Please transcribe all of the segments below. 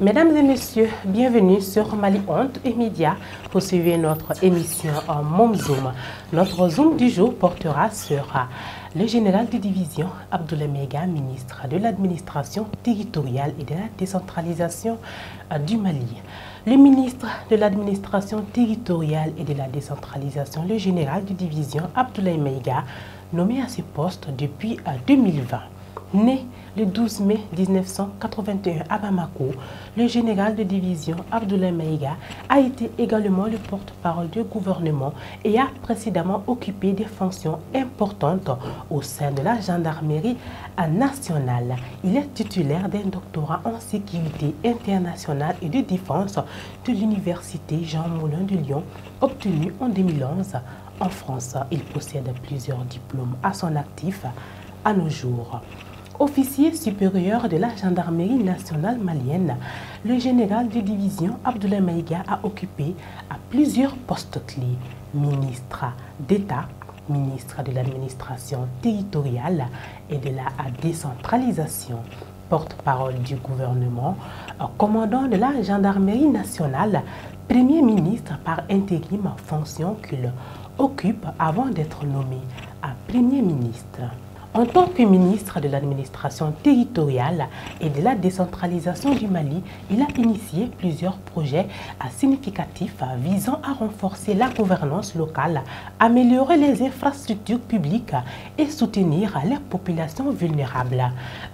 Mesdames et messieurs, bienvenue sur Mali Honte et Média. Vous suivez notre émission en Mom Zoom. Notre Zoom du jour portera sur le général de division Abdoulaye Maïga, ministre de l'administration territoriale et de la décentralisation du Mali. Le ministre de l'administration territoriale et de la décentralisation, le général de division Abdoulaye Maïga, nommé à ce poste depuis 2020. Né le 12 mai 1981 à Bamako, le général de division Abdoulaye Maïga a été également le porte-parole du gouvernement et a précédemment occupé des fonctions importantes au sein de la gendarmerie nationale. Il est titulaire d'un doctorat en sécurité internationale et de défense de l'université Jean Moulin de Lyon, obtenu en 2011 en France. Il possède plusieurs diplômes à son actif à nos jours. Officier supérieur de la gendarmerie nationale malienne, le général de division Abdoulaye Maïga a occupé à plusieurs postes clés: ministre d'État, ministre de l'administration territoriale et de la décentralisation, porte-parole du gouvernement, commandant de la gendarmerie nationale, premier ministre par intérim, fonction qu'il occupe avant d'être nommé à premier ministre. En tant que ministre de l'administration territoriale et de la décentralisation du Mali, il a initié plusieurs projets significatifs visant à renforcer la gouvernance locale, améliorer les infrastructures publiques et soutenir les populations vulnérables.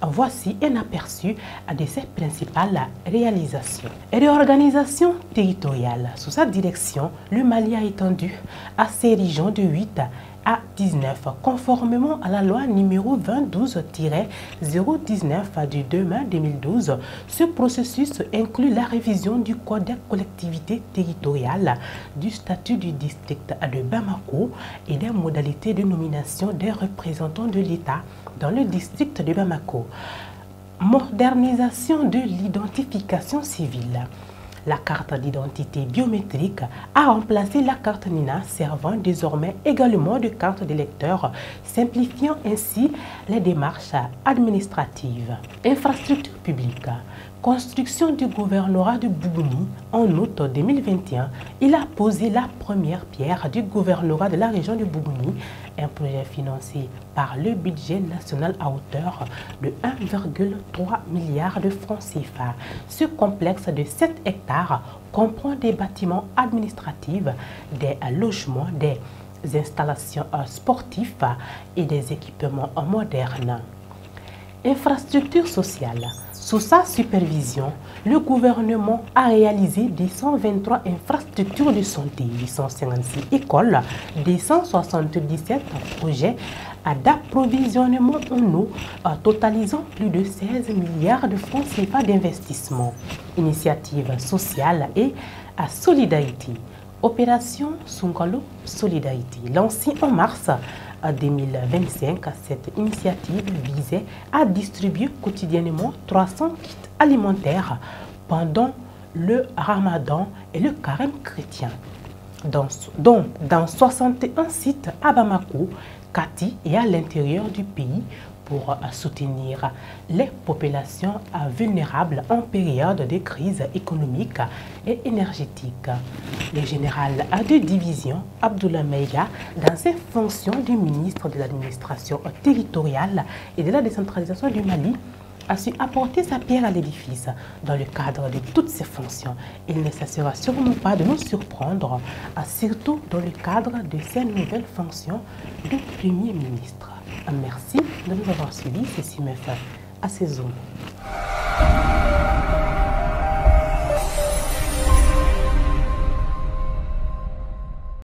Voici un aperçu de ses principales réalisations. Réorganisation territoriale. Sous sa direction, le Mali a étendu à ses régions de 8 à 19, conformément à la loi numéro 2012-019 du 2 mai 2012. Ce processus inclut la révision du Code des collectivités territoriales, du statut du district de Bamako et des modalités de nomination des représentants de l'État dans le district de Bamako. Modernisation de l'identification civile. La carte d'identité biométrique a remplacé la carte NINA, servant désormais également de carte d'électeur, simplifiant ainsi les démarches administratives. Infrastructures publiques. Construction du gouvernorat de Bougouni en août 2021. Il a posé la première pierre du gouvernorat de la région de Bougouni, un projet financé par le budget national à hauteur de 1,3 milliard de francs CFA. Ce complexe de 7 hectares comprend des bâtiments administratifs, des logements, des installations sportives et des équipements modernes. Infrastructures sociales. Sous sa supervision, le gouvernement a réalisé 223 infrastructures de santé, 856 écoles, 277 projets d'approvisionnement en eau, totalisant plus de 16 milliards de francs CFA d'investissement. Initiative sociale et solidarité. Opération Sungalo Solidarité, lancée en mars 2025, cette initiative visait à distribuer quotidiennement 300 kits alimentaires pendant le Ramadan et le carême chrétien. Dans 61 sites à Bamako, Kati et à l'intérieur du pays pour soutenir les populations vulnérables en période de crise économique et énergétique. Le général de division Abdoulaye Maïga, dans ses fonctions de ministre de l'administration territoriale et de la décentralisation du Mali, a su apporter sa pierre à l'édifice dans le cadre de toutes ses fonctions. Il ne cessera sûrement pas de nous surprendre, surtout dans le cadre de ses nouvelles fonctions de Premier ministre. Merci de nous avoir suivis. Ceci me fait à ces zones.